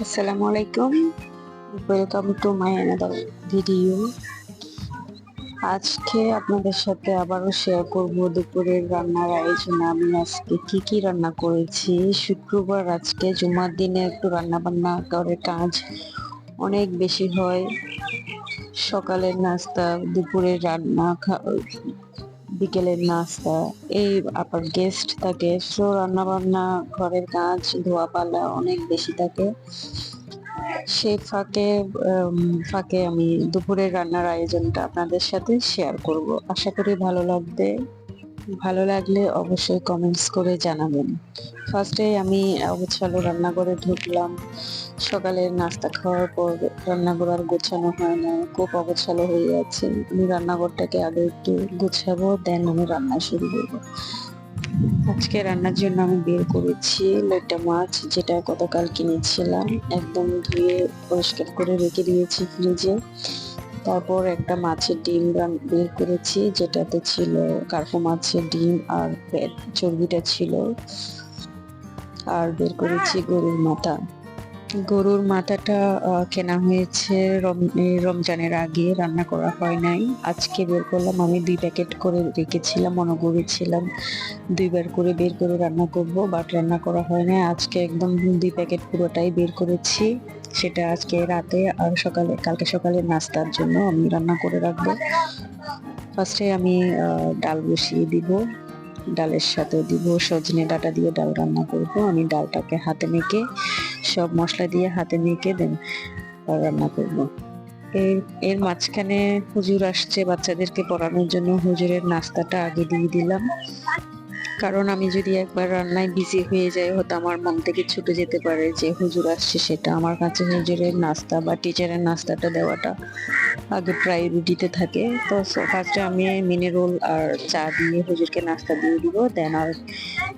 আসসালামু আলাইকুম, welcome to my another video. আজকে আপনাদের সাথে আবারও শেয়ার করব দুপুরের রান্নার আয়োজন। আমি আজকে কি কি রান্না করেছি। শুক্রবার, আজকে জুমার দিনে একটু রান্না বান্না করে কাজ অনেক বেশি হয়। সকালের নাস্তা, দুপুরের রান্না, বিকেলের নাস্তা, এই আবার গেস্ট থাকে, সো রান্না বান্না, ঘরের কাজ, ধোয়া পালা অনেক বেশি থাকে। সেই ফাঁকে আমি দুপুরের রান্নার আয়োজনটা আপনাদের সাথে শেয়ার করব। আশা করি ভালো লাগবে। ভালো লাগলে অবশ্যই কমেন্টস করে জানাবেন। ফার্স্টে আমি অগোছালো রান্নাঘরে ঢুকলাম। সকালের নাস্তা খাওয়ার পর রান্নাঘর আর গোছানো হয় না, খুব অগোছালো হয়ে আছে। আমি রান্নাঘরটাকে আগে একটু গোছাবো, দেন আমি রান্না শুরু করবো। আজকে রান্নার জন্য আমি বের করেছি লইট্টা মাছ, যেটা গতকাল কিনেছিলাম। একদম ধুয়ে পরিষ্কার করে রেখে দিয়েছি ফ্রিজে। তারপর একটা মাছের ডিম বের করেছি, যেটাতে ছিল কার্পো মাছের ডিম আর চর্বিটা ছিল। আর বের করেছি গরুর মাথা। গরুর মাথাটা কেনা হয়েছে রমজানের আগে, রান্না করা হয় নাই। আজকে বের করলাম। আমি 2 প্যাকেট করে রেখেছিলাম, মনে করেছিলাম 2বার করে বের করে রান্না করব, বাট রান্না করা হয় না। আজকে একদম 2 প্যাকেট পুরোটাই বের করেছি। সেটা আজকে রাতে আর কালকে সকালে নাস্তার জন্য আমি রান্না করে রাখবো। ফার্স্টে আমি ডাল বসিয়ে দিব। ডালের সাথে দিব সজনে ডাঁটা দিয়ে ডাল রান্না করব। আমি ডালটাকে হাতে মেখে, সব মশলা দিয়ে হাতে মেখে দেন রান্না করব। এর এর মাঝখানে হুজুর আসছে বাচ্চাদেরকে পড়ানোর জন্য। হুজুরের নাস্তাটা আগে দিয়ে দিলাম, কারণ আমি যদি একবার রান্নায় বিজি হয়ে যাই, হয়তো আমার মন থেকে ছুটে যেতে পারে যে হুজুর আসছে। সেটা আমার কাছে হুজুরের নাস্তা বা টিচারের নাস্তাটা দেওয়াটা আগে প্রায়োরিটিতে থাকে। তো ফার্স্টে আমি মিনি রোল আর চা দিয়ে হুজুরকে নাস্তা দিয়ে দিব, দেন আর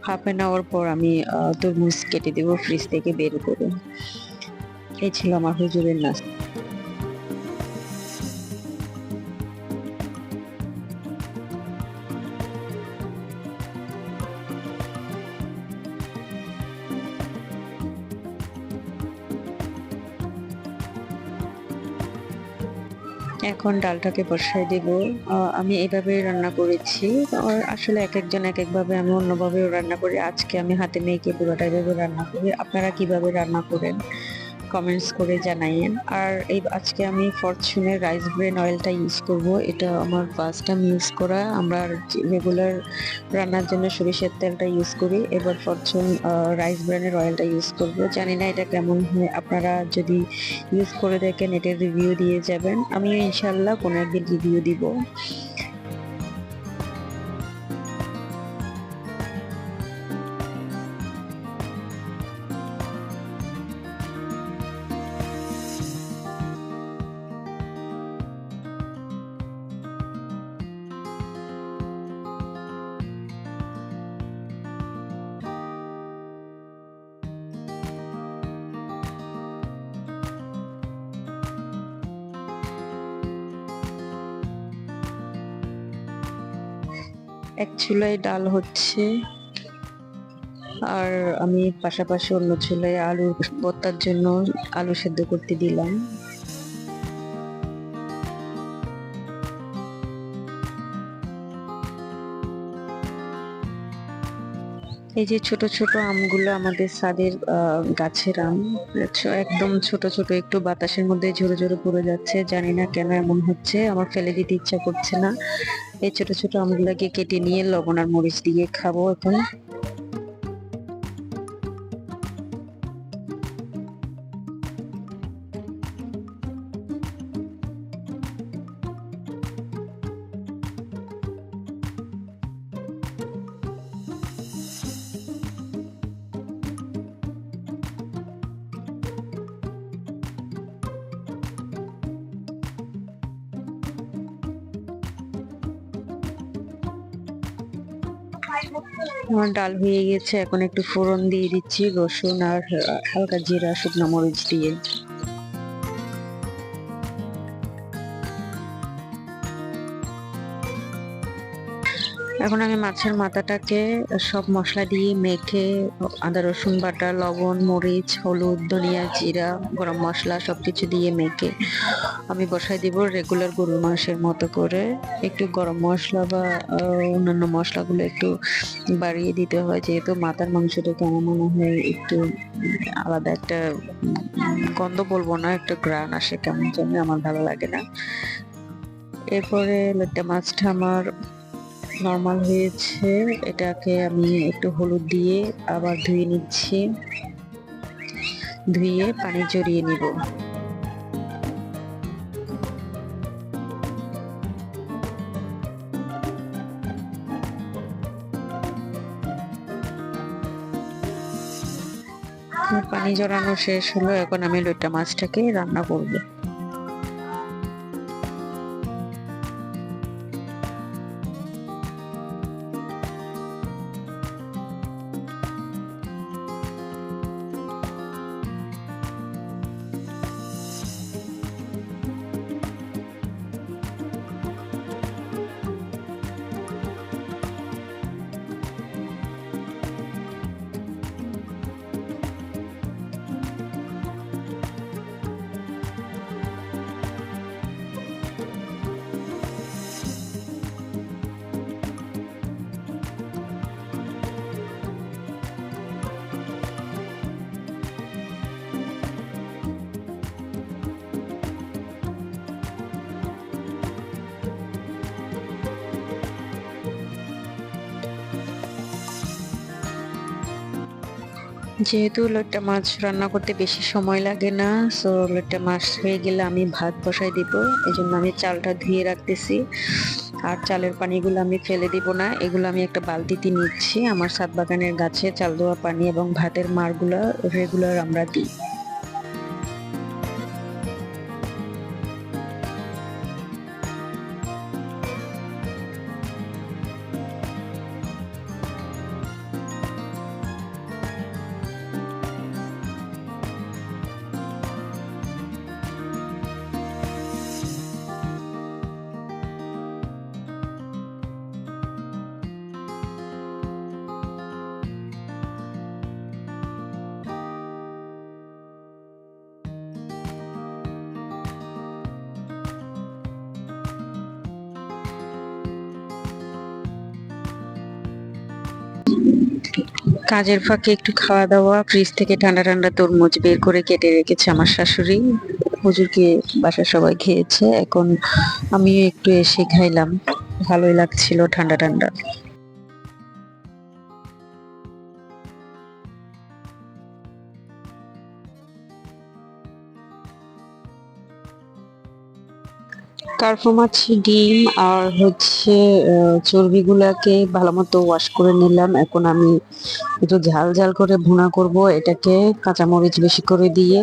হাফ-অ্যান-আওয়ার পর আমি তরমুজ কেটে দেবো ফ্রিজ থেকে বের করে। এই ছিল আমার হুজুরের নাস্তা। এখন ডালটাকে বসায় দেব। আমি এভাবে রান্না করেছি। আর আসলে এক একজন এক একভাবে, আমি অন্যভাবেও রান্না করি। আজকে আমি হাতে মেখে পুরোটা এভাবে রান্না করি। আপনারা কিভাবে রান্না করেন কমেন্টস করে জানাইয়েন। আর আজকে আমি ফরচুনের রাইস ব্রেন অয়েলটা ইউজ করব। এটা আমার ফার্স্ট টাইম ইউজ করা। আমরা রেগুলার রান্নার জন্য সরিষার তেলটা ইউজ করি, এবার ফরচুন রাইস ব্রেনের অয়েলটা ইউজ করব। জানি না এটা কেমন হয়, আপনারা যদি ইউজ করে দেখেন এটার রিভিউ দিয়ে যাবেন। আমিও ইনশাল্লাহ কোনো একদিন রিভিউ দিব। এক চুলায় ডাল হচ্ছে, আর আমি পাশাপাশি অন্য চুলায় আলু ভর্তার জন্য আলু সেদ্ধ করতে দিলাম। এই যে ছোট ছোট আমগুলো আমাদের ছাদের গাছের আম। একদম ছোট ছোট, একটু বাতাসের মধ্যে ঝরে ঝরে পড়ে যাচ্ছে। জানি না কেন এমন হচ্ছে, আমার ফেলে দিতে ইচ্ছা করছে না। এই ছোট ছোট আমগুলোকে কেটে নিয়ে লবণ আর মরিচ দিয়ে খাবো এখন। আমার ডাল হয়ে গেছে, এখন একটু ফোড়ন দিয়ে দিচ্ছি রসুন আর হালকা জিরা শুকনো মরিচ দিয়ে। এখন আমি মাছের মাথাটাকে সব মশলা দিয়ে মেখে আদা রসুন বাটা, লবণ, মরিচ, হলুদ, ধনিয়া, জিরা, গরম মশলা সবকিছু দিয়ে মেখে আমি বসাই দিব রেগুলার গরুর মাংসের মতো করে। একটু গরম মশলা বা অন্যান্য মশলাগুলো একটু বাড়িয়ে দিতে হয়, যেহেতু মাথার মাংসটাকে আমার মনে হয় একটু আলাদা একটা গন্ধ বলবো না, একটা ঘ্রাণ আসে কেমন যেন, আমার ভালো লাগে না। এরপরে লোট্টা মাছটা আমার নর্মাল হয়েছে, এটাকে আমি একটু হলুদ দিয়ে আবার ধুয়ে নিচ্ছি, ধুয়ে পানি ঝরিয়ে নিব। পানি ঝরানো শেষ হলো, এখন আমি লোট্টা মাছটাকে রান্না করব। যেহেতু লোট্টা মাছ রান্না করতে বেশি সময় লাগে না, সো লোট্টা মাছ হয়ে গেলে আমি ভাত বসাই দিব। এই জন্য আমি চালটা ধুয়ে রাখতেছি, আর চালের পানিগুলো আমি ফেলে দিব না, এগুলো আমি একটা বালতিতে নিচ্ছি। আমার ছাদ বাগানের গাছে চাল দেওয়া পানি এবং ভাতের মাড়গুলো রেগুলার আমরা দিই। কাজের ফাঁকে একটু খাওয়া দাওয়া, ফ্রিজ থেকে ঠান্ডা ঠান্ডা তরমুজ বের করে কেটে রেখেছে আমার শাশুড়ি, হুজুরকে বাসার সবাই খেয়েছে, এখন আমিও একটু এসে খাইলাম, ভালোই লাগছিল ঠান্ডা ঠান্ডা। কার্পো মাছ, ডিম আর হচ্ছে চর্বিগুলাকে ভালো মতো ওয়াশ করে নিলাম। এখন আমি একটু ঝাল ঝাল করে ভুনা করব এটাকে, কাঁচামরিচ বেশি করে দিয়ে।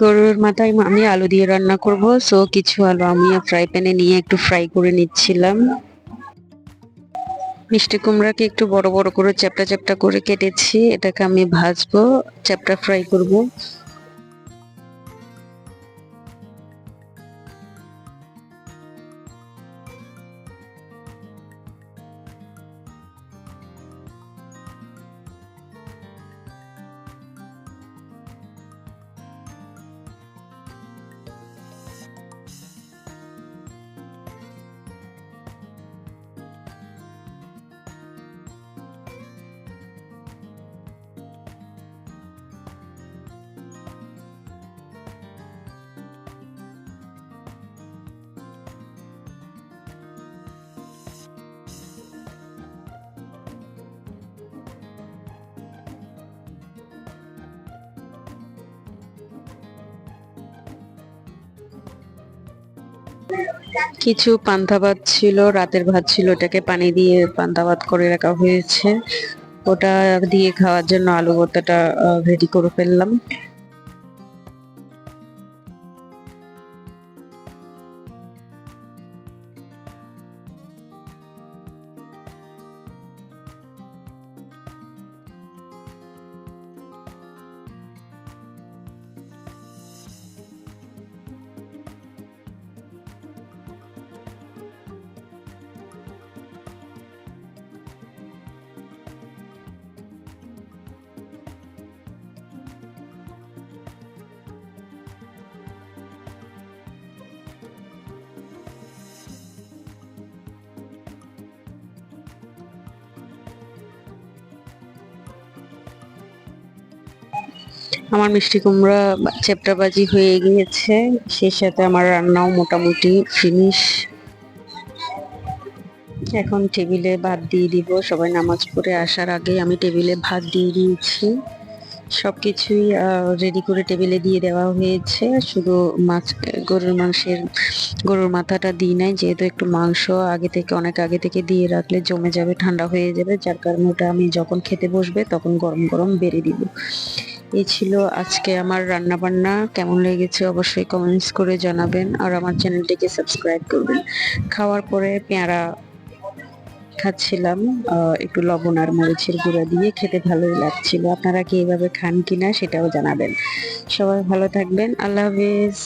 গরুর মাথায় আমি আলু দিয়ে রান্না করব, সো কিছু আলু আমি ফ্রাই প্যানে নিয়ে একটু ফ্রাই করে নিচ্ছিলাম। মিষ্টি কুমড়াকে একটু বড় বড় করে চ্যাপটা চ্যাপটা করে কেটেছি, এটাকে আমি ভাজবো, চ্যাপটা ফ্রাই করব। কিছু পান্তা ভাত ছিল, রাতের ভাত ছিল, ওটাকে পানি দিয়ে পান্তা ভাত করে রাখা হয়েছে, ওটা দিয়ে খাওয়ার জন্য আলু ভর্তাটা রেডি করে ফেললাম। আমার মিষ্টি কুমড়া চ্যাপ্টা ভাজি হয়ে গিয়েছে, সেই সাথে আমার রান্নাও মোটামুটি ফিনিশ। এখন টেবিলে ভাত দিয়ে দিব, সবাই নামাজ পড়ে আসার আগে আমি টেবিলে ভাত দিয়ে দিয়েছি। সবকিছুই রেডি করে টেবিলে দিয়ে দেওয়া হয়েছে, শুধু মাছ গরুর মাথাটা দিই নাই, যেহেতু একটু মাংস অনেক আগে থেকে দিয়ে রাখলে জমে যাবে, ঠান্ডা হয়ে যাবে, যার কারণে ওটা আমি যখন খেতে বসবে তখন গরম গরম বেড়ে দিব। এই ছিল আজকে আমার রান্না বান্না। কেমন লেগেছে অবশ্যই কমেন্টস করে জানাবেন, আর আমার চ্যানেলটিকে সাবস্ক্রাইব করবেন। খাওয়ার পরে পেয়ারা খাচ্ছিলাম, একটু লবণ আর মরিচের গুঁড়া দিয়ে, খেতে ভালোই লাগছিল। আপনারা কি এভাবে খান কিনা সেটাও জানাবেন। সবাই ভালো থাকবেন, আল্লাহ হাফেজ।